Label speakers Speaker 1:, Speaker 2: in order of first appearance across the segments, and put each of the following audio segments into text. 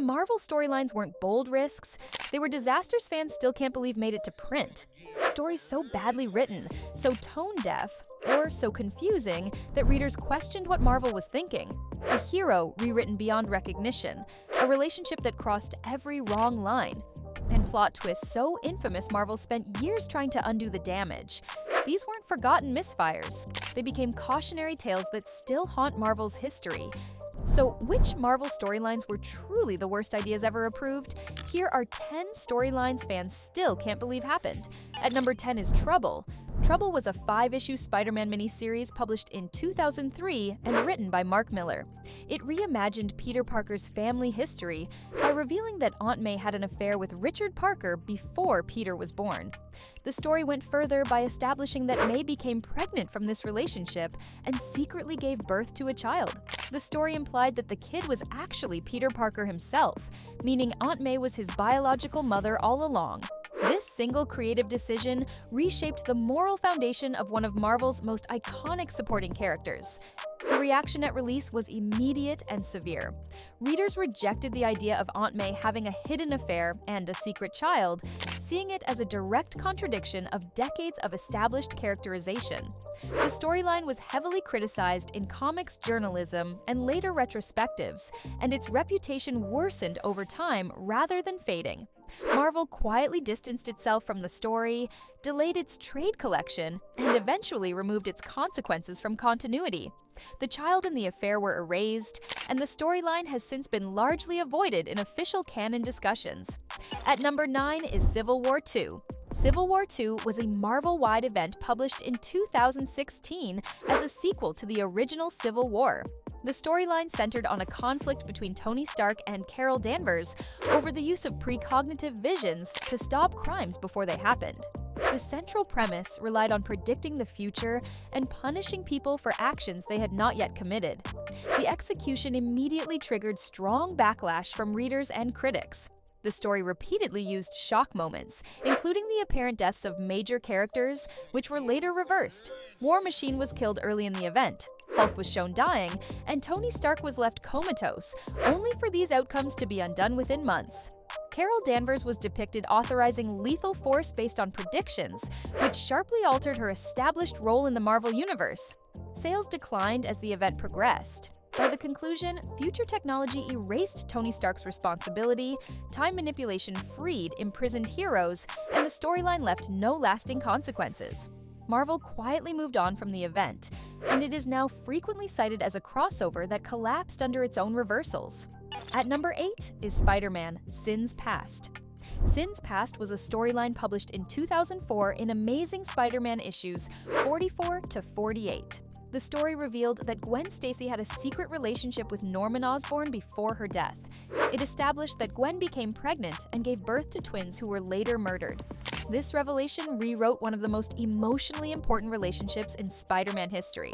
Speaker 1: Marvel storylines weren't bold risks, they were disasters fans still can't believe made it to print. Stories so badly written, so tone-deaf, or so confusing that readers questioned what Marvel was thinking. A hero rewritten beyond recognition, a relationship that crossed every wrong line, and plot twists so infamous Marvel spent years trying to undo the damage. These weren't forgotten misfires. They became cautionary tales that still haunt Marvel's history. So, which Marvel storylines were truly the worst ideas ever approved? Here are 10 storylines fans still can't believe happened. At number 10 is Trouble. Trouble was a 5-issue Spider-Man miniseries published in 2003 and written by Mark Millar. It reimagined Peter Parker's family history by revealing that Aunt May had an affair with Richard Parker before Peter was born. The story went further by establishing that May became pregnant from this relationship and secretly gave birth to a child. The story implied that the kid was actually Peter Parker himself, meaning Aunt May was his biological mother all along. This single creative decision reshaped the moral foundation of one of Marvel's most iconic supporting characters. The reaction at release was immediate and severe. Readers rejected the idea of Aunt May having a hidden affair and a secret child, seeing it as a direct contradiction of decades of established characterization. The storyline was heavily criticized in comics journalism and later retrospectives, and its reputation worsened over time rather than fading. Marvel quietly distanced itself from the story, delayed its trade collection, and eventually removed its consequences from continuity. The child and the affair were erased, and the storyline has since been largely avoided in official canon discussions. At number 9 is Civil War II. Civil War II was a Marvel-wide event published in 2016 as a sequel to the original Civil War. The storyline centered on a conflict between Tony Stark and Carol Danvers over the use of precognitive visions to stop crimes before they happened. The central premise relied on predicting the future and punishing people for actions they had not yet committed. The execution immediately triggered strong backlash from readers and critics. The story repeatedly used shock moments, including the apparent deaths of major characters, which were later reversed. War Machine was killed early in the event, Hulk was shown dying, and Tony Stark was left comatose, only for these outcomes to be undone within months. Carol Danvers was depicted authorizing lethal force based on predictions, which sharply altered her established role in the Marvel Universe. Sales declined as the event progressed. By the conclusion, future technology erased Tony Stark's responsibility, time manipulation freed imprisoned heroes, and the storyline left no lasting consequences. Marvel quietly moved on from the event, and it is now frequently cited as a crossover that collapsed under its own reversals. At number 8 is Spider-Man: Sins Past. Sins Past was a storyline published in 2004 in Amazing Spider-Man issues 44 to 48. The story revealed that Gwen Stacy had a secret relationship with Norman Osborn before her death. It established that Gwen became pregnant and gave birth to twins who were later murdered. This revelation rewrote one of the most emotionally important relationships in Spider-Man history.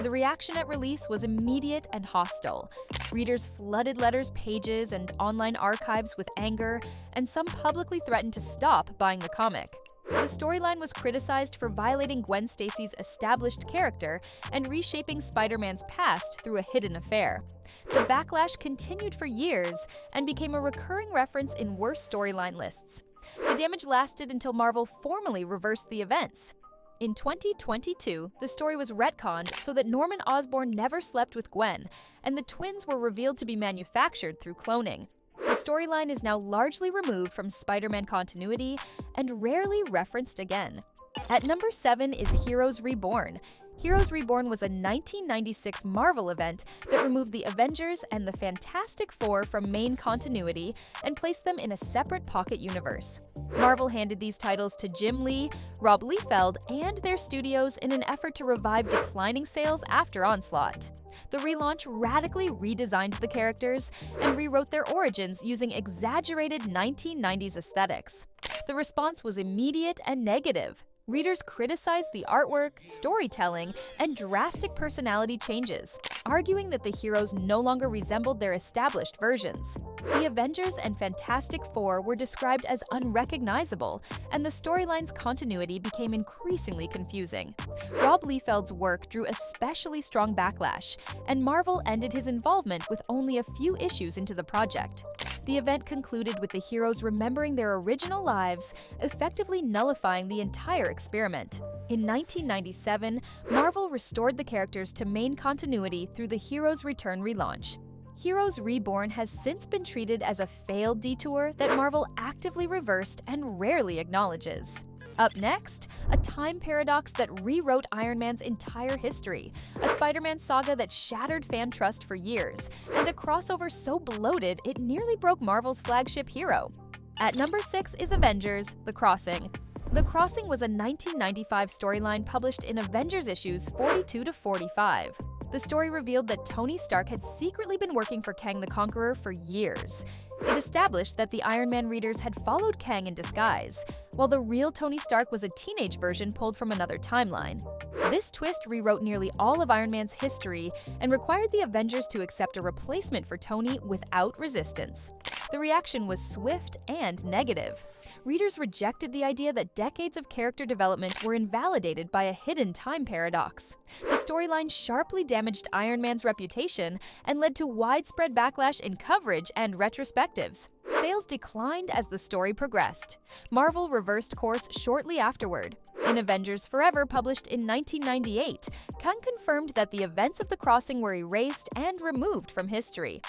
Speaker 1: The reaction at release was immediate and hostile. Readers flooded letters, pages, and online archives with anger, and some publicly threatened to stop buying the comic. The storyline was criticized for violating Gwen Stacy's established character and reshaping Spider-Man's past through a hidden affair. The backlash continued for years and became a recurring reference in worst storyline lists. The damage lasted until Marvel formally reversed the events. In 2022, the story was retconned so that Norman Osborn never slept with Gwen, and the twins were revealed to be manufactured through cloning. The storyline is now largely removed from Spider-Man continuity and rarely referenced again. At number 7 is Heroes Reborn. Heroes Reborn was a 1996 Marvel event that removed the Avengers and the Fantastic Four from main continuity and placed them in a separate pocket universe. Marvel handed these titles to Jim Lee, Rob Liefeld, and their studios in an effort to revive declining sales after Onslaught. The relaunch radically redesigned the characters and rewrote their origins using exaggerated 1990s aesthetics. The response was immediate and negative. Readers criticized the artwork, storytelling, and drastic personality changes, arguing that the heroes no longer resembled their established versions. The Avengers and Fantastic Four were described as unrecognizable, and the storyline's continuity became increasingly confusing. Rob Liefeld's work drew especially strong backlash, and Marvel ended his involvement with only a few issues into the project. The event concluded with the heroes remembering their original lives, effectively nullifying the entire experiment. In 1997, Marvel restored the characters to main continuity through the Heroes Return relaunch. Heroes Reborn has since been treated as a failed detour that Marvel actively reversed and rarely acknowledges. Up next, a time paradox that rewrote Iron Man's entire history, a Spider-Man saga that shattered fan trust for years, and a crossover so bloated it nearly broke Marvel's flagship hero. At number 6 is Avengers: The Crossing. The Crossing was a 1995 storyline published in Avengers issues 42 to 45. The story revealed that Tony Stark had secretly been working for Kang the Conqueror for years. It established that the Iron Man readers had followed Kang in disguise, while the real Tony Stark was a teenage version pulled from another timeline. This twist rewrote nearly all of Iron Man's history and required the Avengers to accept a replacement for Tony without resistance. The reaction was swift and negative. Readers rejected the idea that decades of character development were invalidated by a hidden time paradox. The storyline sharply damaged Iron Man's reputation and led to widespread backlash in coverage and retrospectives. Sales declined as the story progressed. Marvel reversed course shortly afterward. In Avengers Forever, published in 1998, Kang confirmed that the events of the Crossing were erased and removed from history.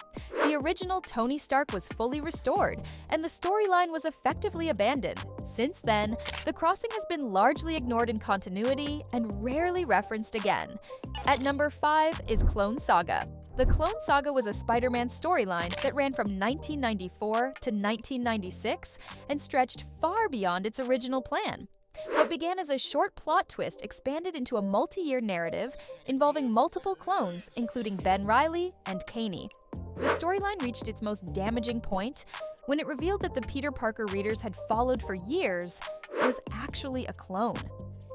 Speaker 1: The original Tony Stark was fully restored, and the storyline was effectively abandoned. Since then, the Crossing has been largely ignored in continuity and rarely referenced again. At number 5 is Clone Saga. The Clone Saga was a Spider-Man storyline that ran from 1994 to 1996 and stretched far beyond its original plan. What began as a short plot twist expanded into a multi-year narrative involving multiple clones, including Ben Reilly and Caney. The storyline reached its most damaging point when it revealed that the Peter Parker readers had followed for years was actually a clone.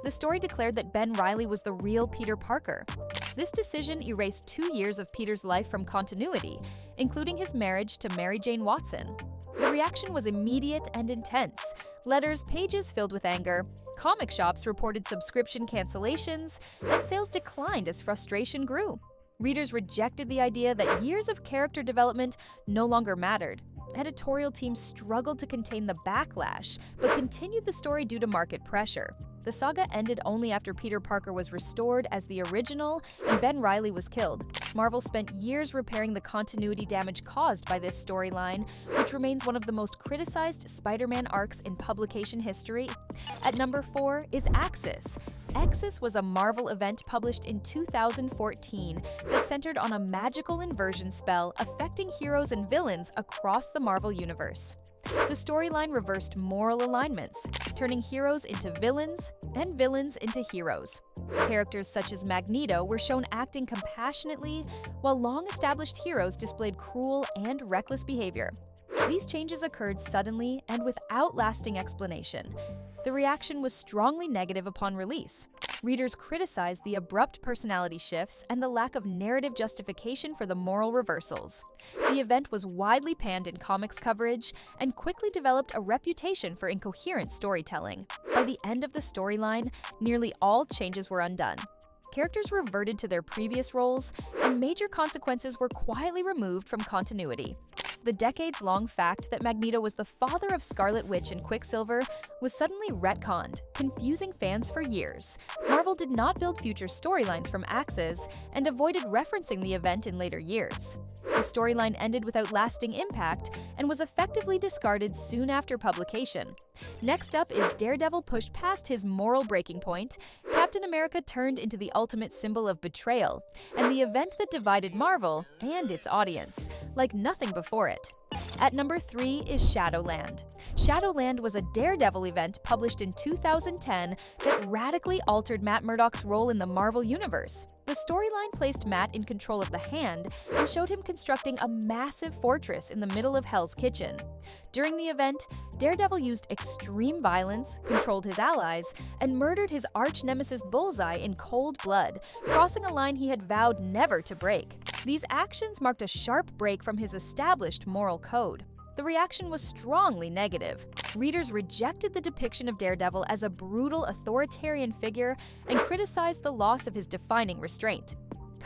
Speaker 1: The story declared that Ben Reilly was the real Peter Parker. This decision erased 2 years of Peter's life from continuity, including his marriage to Mary Jane Watson. The reaction was immediate and intense. Letters, pages filled with anger. Comic shops reported subscription cancellations, and sales declined as frustration grew. Readers rejected the idea that years of character development no longer mattered. Editorial teams struggled to contain the backlash, but continued the story due to market pressure. The saga ended only after Peter Parker was restored as the original and Ben Reilly was killed. Marvel spent years repairing the continuity damage caused by this storyline, which remains one of the most criticized Spider-Man arcs in publication history. At number 4 is Axis. Axis was a Marvel event published in 2014 that centered on a magical inversion spell affecting heroes and villains across the Marvel universe. The storyline reversed moral alignments, turning heroes into villains and villains into heroes. Characters such as Magneto were shown acting compassionately, while long-established heroes displayed cruel and reckless behavior. These changes occurred suddenly and without lasting explanation. The reaction was strongly negative upon release. Readers criticized the abrupt personality shifts and the lack of narrative justification for the moral reversals. The event was widely panned in comics coverage and quickly developed a reputation for incoherent storytelling. By the end of the storyline, nearly all changes were undone. Characters reverted to their previous roles, and major consequences were quietly removed from continuity. The decades-long fact that Magneto was the father of Scarlet Witch and Quicksilver was suddenly retconned, confusing fans for years. Marvel did not build future storylines from Axis and avoided referencing the event in later years. The storyline ended without lasting impact and was effectively discarded soon after publication. Next up is Daredevil pushed past his moral breaking point, Captain America turned into the ultimate symbol of betrayal, and the event that divided Marvel and its audience, like nothing before it. At number 3 is Shadowland. Shadowland was a Daredevil event published in 2010 that radically altered Matt Murdock's role in the Marvel Universe. The storyline placed Matt in control of the Hand and showed him constructing a massive fortress in the middle of Hell's Kitchen. During the event, Daredevil used extreme violence, controlled his allies, and murdered his arch-nemesis Bullseye in cold blood, crossing a line he had vowed never to break. These actions marked a sharp break from his established moral code. The reaction was strongly negative. Readers rejected the depiction of Daredevil as a brutal authoritarian figure and criticized the loss of his defining restraint.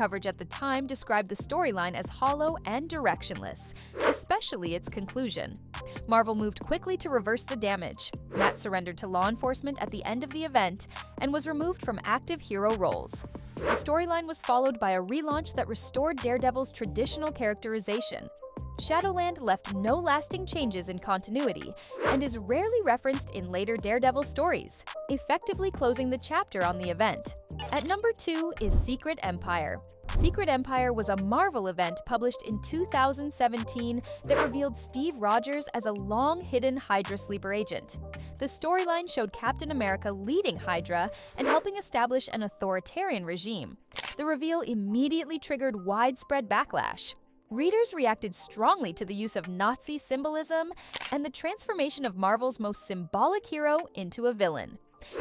Speaker 1: coverage at the time described the storyline as hollow and directionless, especially its conclusion. Marvel moved quickly to reverse the damage. Matt surrendered to law enforcement at the end of the event and was removed from active hero roles. The storyline was followed by a relaunch that restored Daredevil's traditional characterization. Shadowland left no lasting changes in continuity and is rarely referenced in later Daredevil stories, effectively closing the chapter on the event. At number 2 is Secret Empire. Secret Empire was a Marvel event published in 2017 that revealed Steve Rogers as a long-hidden Hydra sleeper agent. The storyline showed Captain America leading Hydra and helping establish an authoritarian regime. The reveal immediately triggered widespread backlash. Readers reacted strongly to the use of Nazi symbolism and the transformation of Marvel's most symbolic hero into a villain.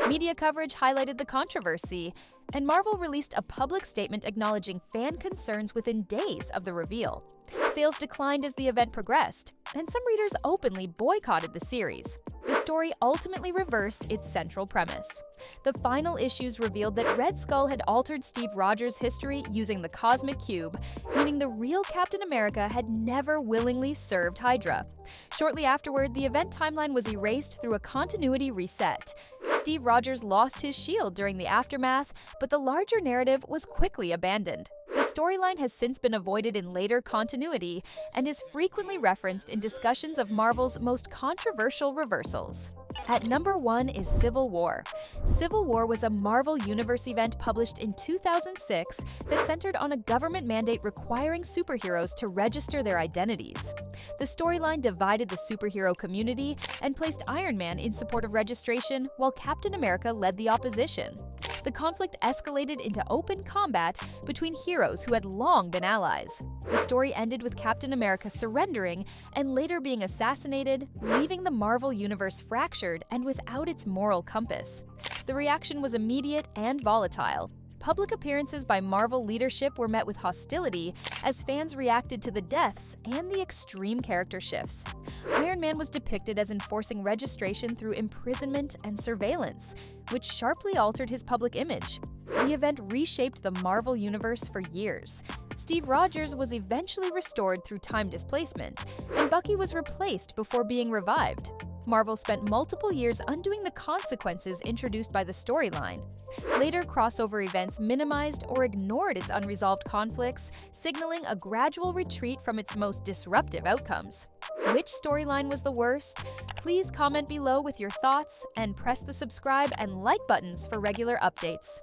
Speaker 1: Media coverage highlighted the controversy, and Marvel released a public statement acknowledging fan concerns within days of the reveal. Sales declined as the event progressed, and some readers openly boycotted the series. The story ultimately reversed its central premise. The final issues revealed that Red Skull had altered Steve Rogers' history using the Cosmic Cube, meaning the real Captain America had never willingly served Hydra. Shortly afterward, the event timeline was erased through a continuity reset. Steve Rogers lost his shield during the aftermath, but the larger narrative was quickly abandoned. The storyline has since been avoided in later continuity and is frequently referenced in discussions of Marvel's most controversial reversals. At number 1 is Civil War. Civil War was a Marvel Universe event published in 2006 that centered on a government mandate requiring superheroes to register their identities. The storyline divided the superhero community and placed Iron Man in support of registration, while Captain America led the opposition. The conflict escalated into open combat between heroes who had long been allies. The story ended with Captain America surrendering and later being assassinated, leaving the Marvel Universe fractured and without its moral compass. The reaction was immediate and volatile. Public appearances by Marvel leadership were met with hostility as fans reacted to the deaths and the extreme character shifts. Iron Man was depicted as enforcing registration through imprisonment and surveillance, which sharply altered his public image. The event reshaped the Marvel Universe for years. Steve Rogers was eventually restored through time displacement, and Bucky was replaced before being revived. Marvel spent multiple years undoing the consequences introduced by the storyline. Later crossover events minimized or ignored its unresolved conflicts, signaling a gradual retreat from its most disruptive outcomes. Which storyline was the worst? Please comment below with your thoughts and press the subscribe and like buttons for regular updates.